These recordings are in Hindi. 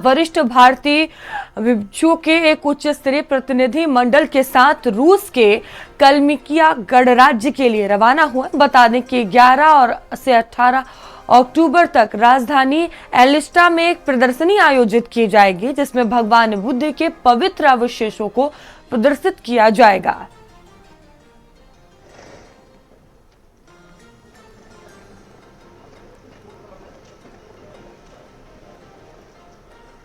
वरिष्ठ भारतीय विपक्षों के एक उच्च स्तरीय प्रतिनिधि मंडल के साथ रूस के कलमिकिया गणराज्य के लिए रवाना हुए। बता दें कि 11 और से 18 अक्टूबर तक राजधानी एलिस्टा में एक प्रदर्शनी आयोजित की जाएगी, जिसमें भगवान बुद्ध के पवित्र अवशेषों को प्रदर्शित किया जाएगा।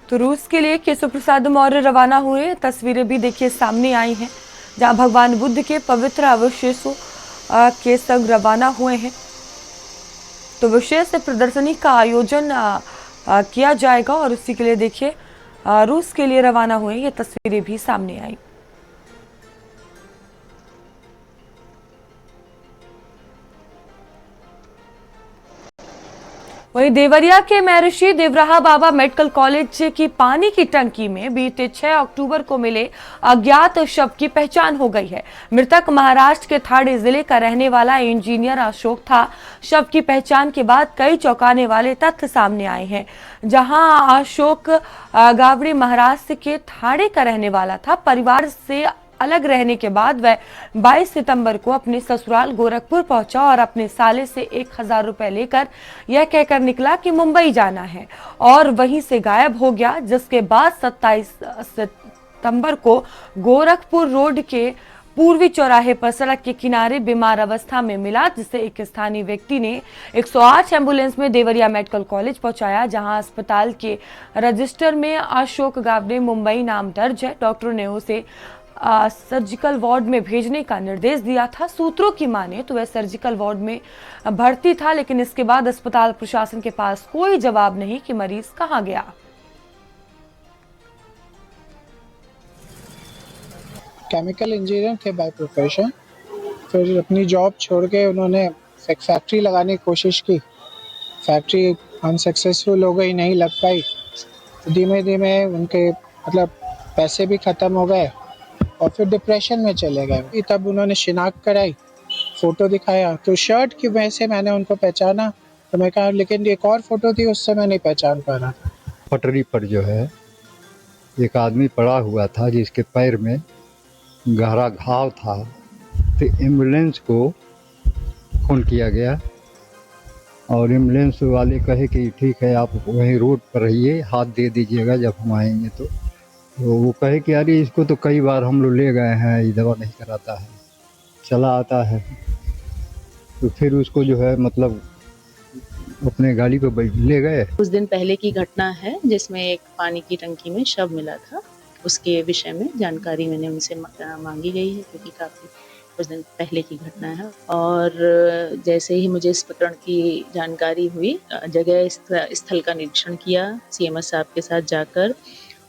तो रूस के लिए केशव प्रसाद मौर्य रवाना हुए। तस्वीरें भी देखिए सामने आई हैं, जहां भगवान बुद्ध के पवित्र अवशेषों के संग रवाना हुए हैं। तो विशेष प्रदर्शनी का आयोजन किया जाएगा और उसी के लिए देखिए रूस के लिए रवाना हुए। ये तस्वीरें भी सामने आई। वहीं देवरिया के महर्षि देवराहा बाबा मेडिकल कॉलेज की पानी की टंकी में बीते 6 अक्टूबर को मिले अज्ञात शव की पहचान हो गई है। मृतक महाराष्ट्र के ठाणे जिले का रहने वाला इंजीनियर अशोक था। शव की पहचान के बाद कई चौंकाने वाले तथ्य सामने आए हैं। जहां अशोक गावड़े महाराष्ट्र के ठाणे का रहने वाला था। परिवार से अलग रहने के बाद वह 22 सितंबर को अपने ससुराल गोरखपुर पहुंचा और अपने साले से 1000 रुपए लेकर यह कहकर निकला कि मुंबई जाना है और वहीं से गायब हो गया। जिसके बाद 27 सितंबर को गोरखपुर रोड के पूर्वी चौराहे पर सड़क के किनारे बीमार अवस्था में मिला, जिसे एक स्थानीय व्यक्ति ने 108 एम्बुलेंस में देवरिया मेडिकल कॉलेज पहुंचाया, जहां अस्पताल के रजिस्टर में अशोक गावड़े मुंबई नाम दर्ज है। डॉक्टरों ने उसे सर्जिकल वार्ड में भेजने का निर्देश दिया था। सूत्रों की माने तो वह सर्जिकल वार्ड में भर्ती था, लेकिन इसके बाद अस्पताल प्रशासन के पास कोई जवाब नहीं कि मरीज कहां गया। केमिकल इंजीनियर थे बाय प्रोफेशन। फिर अपनी जॉब छोड़ के उन्होंने एक फैक्ट्री लगाने की कोशिश की। फैक्ट्री अनसक्सेसफुल हो गई, नहीं लग पाई। धीमे धीमे उनके पैसे भी ख़त्म हो गए और फिर डिप्रेशन में चले गए। तब उन्होंने शिनाख्त कराई, फ़ोटो दिखाया तो शर्ट की वजह से मैंने उनको पहचाना। तो मैं कहा लेकिन एक और फ़ोटो थी, उससे मैं नहीं पहचान पा रहा। पटरी पर जो है एक आदमी पड़ा हुआ था जिसके पैर में गहरा घाव था। तो एम्बुलेंस को फ़ोन किया गया और एम्बुलेंस वाले कहे कि ठीक है आप वहीं रोड पर रहिए, हाथ दे दीजिएगा जब हम आएंगे। तो वो कहे कि अरे इसको तो कई बार हम लोग ले गए हैं, ये दवा नहीं कराता है, चला आता है। तो फिर उसको जो है अपने गाड़ी पे ले गए। कुछ दिन पहले की घटना है जिसमें एक पानी की टंकी में शव मिला था। उसके विषय में जानकारी मैंने उनसे मांगी गई है, क्योंकि काफ़ी कुछ दिन पहले की घटना है। और जैसे ही मुझे इस प्रकरण की जानकारी हुई, जगह स्थल का निरीक्षण किया सीएमएस साहब के साथ जाकर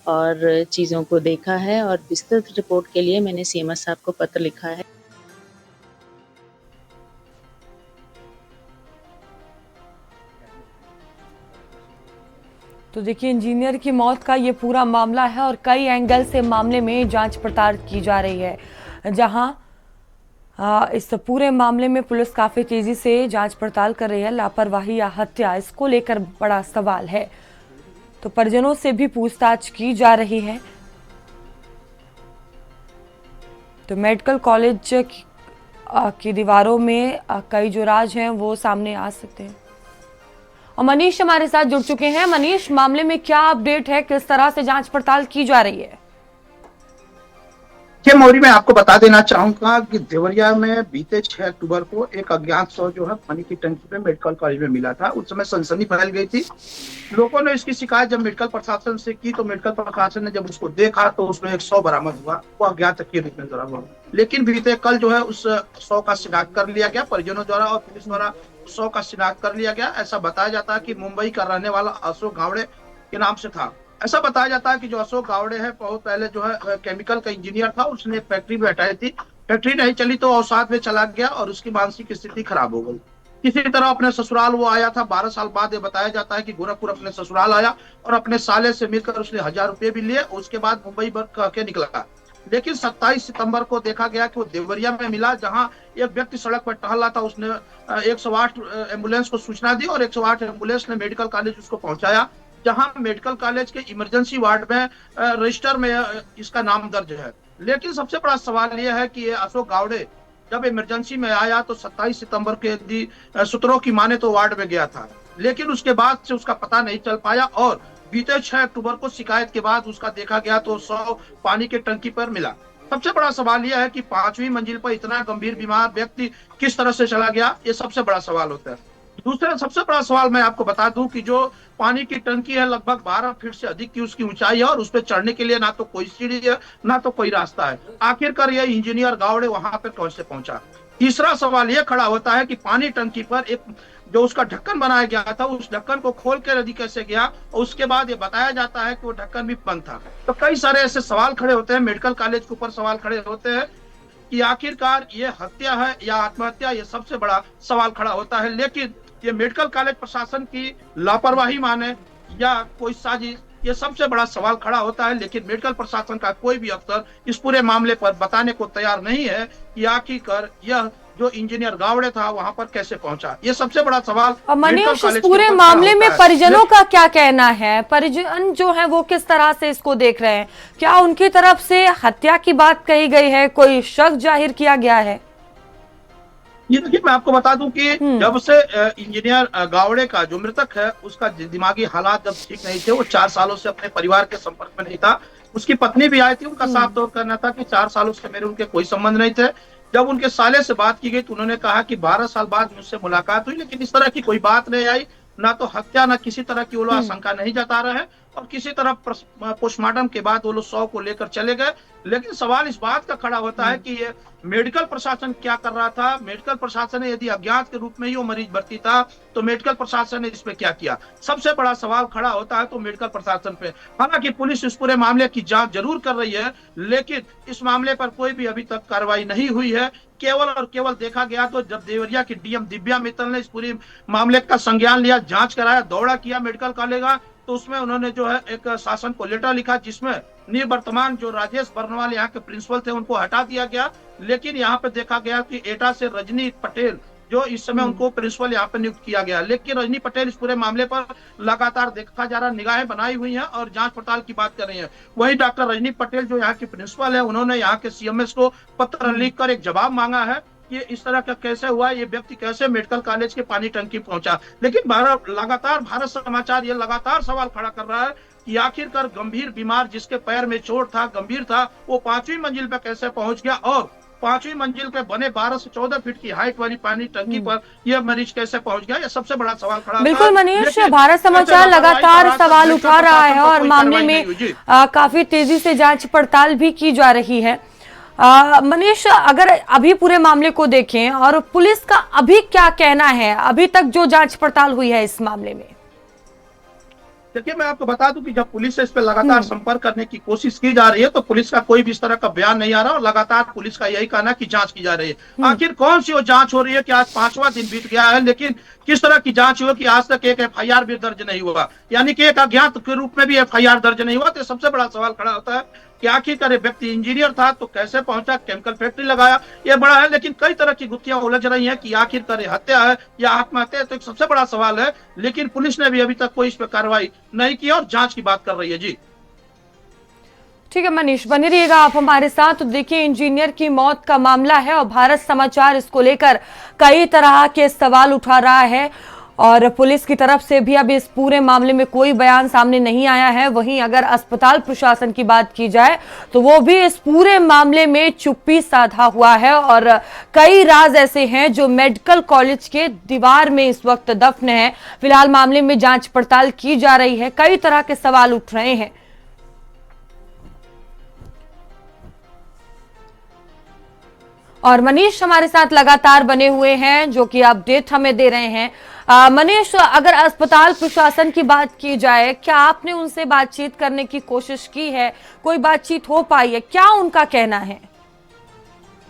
और चीज़ों को देखा है और विस्तृत रिपोर्ट के लिए मैंने सीएमएस साहब को पत्र लिखा है। तो देखिए इंजीनियर की मौत का ये पूरा मामला है और कई एंगल से मामले में जांच पड़ताल की जा रही है, जहां इस पूरे मामले में पुलिस काफी तेजी से जांच पड़ताल कर रही है। लापरवाही या हत्या, इसको लेकर बड़ा सवाल है। तो परिजनों से भी पूछताछ की जा रही है। तो मेडिकल कॉलेज की दीवारों में कई जो राज हैं वो सामने आ सकते हैं। और मनीष हमारे साथ जुड़ चुके हैं। मनीष, मामले में क्या अपडेट है, किस तरह से जांच पड़ताल की जा रही है? मौरी, मैं आपको बता देना चाहूंगा कि देवरिया में बीते 6 अक्टूबर को एक अज्ञात शव जो है पानी की टंकी पे मेडिकल कॉलेज में मिला था। उस समय सनसनी फैल गई थी। लोगों ने इसकी शिकायत जब मेडिकल प्रशासन से की तो मेडिकल प्रशासन ने जब उसको देखा तो उसमें एक शव बरामद हुआ। वो अज्ञात के रूप में बरामद हुआ, लेकिन बीते कल जो है उस शव का शिनाख्त कर लिया गया परिजनों द्वारा और पुलिस द्वारा। उस शव का शिनाख्त कर लिया गया। ऐसा बताया जाता है कि मुंबई का रहने वाला अशोक गावड़े के नाम से था। ऐसा बताया जाता है कि जो अशोक गावड़े है बहुत पहले जो है केमिकल का इंजीनियर था। उसने एक फैक्ट्री में हटाई थी, फैक्ट्री नहीं चली तो अवसाद में चला गया और उसकी मानसिक स्थिति खराब हो गई। किसी तरह अपने ससुराल वो आया था। 12 साल बाद ये बताया जाता है कि गोरखपुर अपने ससुराल आया और अपने साले से मिलकर उसने 1000 रुपये भी लिए। उसके बाद मुंबई कह के निकला। लेकिन 27 सितंबर को देखा गया कि वो देवरिया में मिला, जहां एक व्यक्ति सड़क पर टहल रहा था। उसने 108 एम्बुलेंस को सूचना दी और 108 एम्बुलेंस ने मेडिकल कॉलेज उसको पहुंचाया, जहां मेडिकल कॉलेज के इमरजेंसी वार्ड में रजिस्टर में इसका नाम दर्ज है। लेकिन सबसे बड़ा सवाल यह है कि ये अशोक गावड़े जब इमरजेंसी में आया तो 27 सितंबर के सूत्रों की माने तो वार्ड में गया था, लेकिन उसके बाद से उसका पता नहीं चल पाया और बीते 6 अक्टूबर को शिकायत के बाद उसका देखा गया तो 100 पानी की टंकी पर मिला। सबसे बड़ा सवाल यह है कि 5वीं मंजिल पर इतना गंभीर बीमार व्यक्ति किस तरह से चला गया, ये सबसे बड़ा सवाल होता है। दूसरा सबसे बड़ा सवाल मैं आपको बता दूं कि जो पानी की टंकी है लगभग 12 फीट से अधिक की उसकी ऊंचाई है और उस पर चढ़ने के लिए ना तो कोई सीढ़ी है ना तो कोई रास्ता है। आखिरकार यह इंजीनियर गावड़े वहां पर कैसे पहुंचा। तीसरा सवाल यह खड़ा होता है कि पानी टंकी पर एक जो उसका ढक्कन बनाया गया था उस ढक्कन को खोल के नदी कैसे गया और उसके बाद ये बताया जाता है कि वो ढक्कन भी बंद था। तो कई सारे ऐसे सवाल खड़े होते हैं, मेडिकल कॉलेज के ऊपर सवाल खड़े होते हैं कि आखिरकार ये हत्या है या आत्महत्या, ये सबसे बड़ा सवाल खड़ा होता है। लेकिन ये मेडिकल कॉलेज प्रशासन की लापरवाही माने या कोई साजिश, ये सबसे बड़ा सवाल खड़ा होता है। लेकिन मेडिकल प्रशासन का कोई भी अफसर इस पूरे मामले पर बताने को तैयार नहीं है कि आखिरकार यह जो इंजीनियर गावड़े था वहां पर कैसे पहुंचा। ये सबसे बड़ा सवाल और मेडिकल मनीष, कॉलेज इस के पूरे ऊपर मामले खड़ा में होता है। परिजनों का क्या कहना है? परिजन जो है वो किस तरह से इसको देख रहे हैं? क्या उनकी तरफ से हत्या की बात कही गई है? कोई शक जाहिर किया गया है? ये देखिए, मैं आपको बता दूं कि जब से इंजीनियर गावड़े का जो मृतक है उसका दिमागी हालात जब ठीक नहीं थे, वो 4 सालों से अपने परिवार के संपर्क में नहीं था। उसकी पत्नी भी आई थी, उनका साफ तौर कहना था कि 4 सालों से मेरे उनके कोई संबंध नहीं थे। जब उनके साले से बात की गई तो उन्होंने कहा कि 12 साल बाद मुझसे मुलाकात हुई, लेकिन इस तरह की कोई बात नहीं आई, ना तो हत्या ना किसी तरह की वो लोग आशंका नहीं जता रहे हैं और किसी तरह पोस्टमार्टम के बाद वो लोग 100 को लेकर चले गए। लेकिन सवाल इस बात का खड़ा होता है कि ये मेडिकल प्रशासन क्या कर रहा था। मेडिकल प्रशासन ने यदि अज्ञात के रूप में ही वो मरीज भर्ती था तो मेडिकल प्रशासन ने इस पे क्या किया, सबसे बड़ा सवाल खड़ा होता है तो मेडिकल प्रशासन पे। हालांकि पुलिस इस पूरे मामले की जांच जरूर कर रही है, लेकिन इस मामले पर कोई भी अभी तक कार्रवाई नहीं हुई है। केवल और केवल देखा गया तो जब देवरिया की डीएम दिव्या मित्तल ने इस पूरी मामले का संज्ञान लिया, जांच कराया, दौरा किया मेडिकल कॉलेज का, तो उसमें उन्होंने जो है एक शासन को लेटर लिखा जिसमें निवर्तमान जो राजेश बर्नवाल यहाँ के प्रिंसिपल थे उनको हटा दिया गया। लेकिन यहाँ पे देखा गया कि एटा से रजनी पटेल जो इस समय उनको प्रिंसिपल यहाँ पे नियुक्त किया गया। लेकिन रजनी पटेल इस पूरे मामले पर लगातार देखा जा रहा, निगाहें बनाई हुई हैं और जांच पड़ताल की बात कर रही हैं। वहीं डॉक्टर रजनी पटेल जो यहाँ की प्रिंसिपल है, उन्होंने यहाँ के सीएमएस को पत्र लिखकर एक जवाब मांगा है कि इस तरह का कैसे हुआ, ये व्यक्ति कैसे मेडिकल कॉलेज के पानी टंकी पहुंचा। लेकिन लगातार भारत समाचार ये लगातार सवाल खड़ा कर रहा है कि आखिरकार गंभीर बीमार जिसके पैर में चोट था, गंभीर था, वो 5वीं मंजिल पे कैसे पहुंच गया और 5वीं मंजिल पे बने 12 से 14 फीट की हाइट वाली पानी टंकी पर यह मरीज कैसे पहुंच गया, ये सबसे बड़ा सवाल खड़ा बिल्कुल मनीष, भारत समाचार लगातार सवाल उठा रहा है और मामले में काफी तेजी से जांच पड़ताल भी की जा रही है। मनीष, अगर अभी पूरे मामले को देखें और पुलिस का अभी क्या कहना है, अभी तक जो जांच पड़ताल हुई है इस मामले में? देखिए, मैं आपको बता दूं कि जब पुलिस से इस पर लगातार संपर्क करने की कोशिश की जा रही है तो पुलिस का कोई भी इस तरह का बयान नहीं आ रहा और लगातार पुलिस का यही कहना कि जांच की जा रही है। आखिर कौन सी वो जांच हो रही है कि आज 5वां दिन बीत गया है, लेकिन किस तरह की जांच हुई कि आज तक एक एफआईआर भी दर्ज नहीं हुआ, यानी कि एक अज्ञात के रूप में भी एफआईआर दर्ज नहीं हुआ। तो सबसे बड़ा सवाल खड़ा होता है कि आखिरकार व्यक्ति इंजीनियर था तो कैसे पहुंचा, केमिकल फैक्ट्री लगाया, ये बड़ा है। लेकिन कई तरह की गुत्थियां उलझ रही हैं कि आखिरकार हत्या है या आत्महत्या है, तो एक सबसे बड़ा सवाल है। लेकिन पुलिस ने भी अभी तक कोई इस पर कार्रवाई नहीं की और जांच की बात कर रही है। जी ठीक है मनीष, बने रहिएगा आप हमारे साथ। तो देखिए, इंजीनियर की मौत का मामला है और भारत समाचार इसको लेकर कई तरह के सवाल उठा रहा है और पुलिस की तरफ से भी अभी इस पूरे मामले में कोई बयान सामने नहीं आया है। वहीं अगर अस्पताल प्रशासन की बात की जाए तो वो भी इस पूरे मामले में चुप्पी साधा हुआ है और कई राज ऐसे हैं जो मेडिकल कॉलेज के दीवार में इस वक्त दफन है। फिलहाल मामले में जांच पड़ताल की जा रही है, कई तरह के सवाल उठ रहे हैं। और मनीष हमारे साथ लगातार बने हुए हैं जो कि अपडेट हमें दे रहे हैं। मनीष, अगर अस्पताल प्रशासन की बात की जाए, क्या आपने उनसे बातचीत करने की कोशिश की है? कोई बातचीत हो पाई है? क्या उनका कहना है?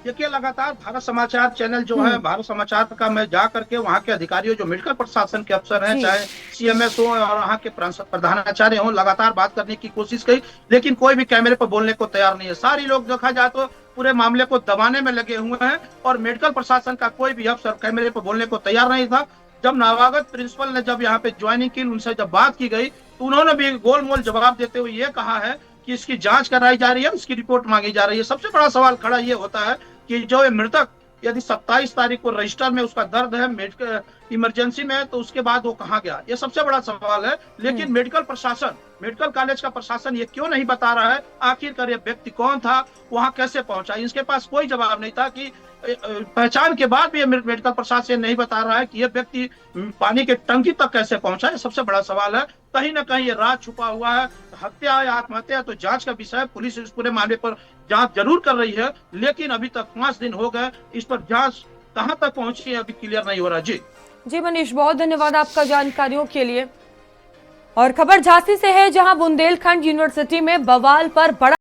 देखिए, लगातार भारत समाचार चैनल जो है, भारत समाचार का मैं जा करके वहाँ के अधिकारियों जो मेडिकल प्रशासन के अफसर हैं, चाहे सीएमएस हो और वहाँ के प्रधानाचार्य हो, लगातार बात करने की कोशिश की, लेकिन कोई भी कैमरे पर बोलने को तैयार नहीं है। सारे लोग देखा जाए तो पूरे मामले को दबाने में लगे हुए हैं और मेडिकल प्रशासन का कोई भी अफसर कैमरे पर बोलने को तैयार नहीं था। जब नवागत प्रिंसिपल ने जब यहाँ पे ज्वाइनिंग की, उनसे जब बात की गई तो उन्होंने भी गोल मोल जवाब देते हुए ये कहा है कि इसकी जांच कराई जा रही है, इसकी रिपोर्ट मांगी जा रही है। सबसे बड़ा सवाल खड़ा ये होता है कि जो ये मृतक यदि 27 तारीख को रजिस्टर में उसका दर्द है मेडिकल इमरजेंसी में, तो उसके बाद वो कहाँ गया, ये सबसे बड़ा सवाल है। लेकिन मेडिकल प्रशासन, मेडिकल कॉलेज का प्रशासन ये क्यों नहीं बता रहा है आखिरकार ये व्यक्ति कौन था, वहां कैसे पहुंचा। इसके पास कोई जवाब नहीं था कि पहचान के बाद भी ये मेडिकल प्रशासन नहीं बता रहा है कि ये व्यक्ति पानी के टंकी तक कैसे पहुंचा। ये सबसे बड़ा सवाल है। कहीं ना कहीं ये राज छुपा हुआ है। हत्या या आत्महत्या तो जांच का विषय है। पुलिस इस पूरे मामले पर जांच जरूर कर रही है, लेकिन अभी तक 5 दिन हो गए, इस पर जांच कहां तक पहुंची है अभी क्लियर नहीं हो रहा। जी मनीष, बहुत धन्यवाद आपका जानकारियों के लिए। और खबर झांसी से है, जहां बुंदेलखंड यूनिवर्सिटी में बवाल पर बड़ा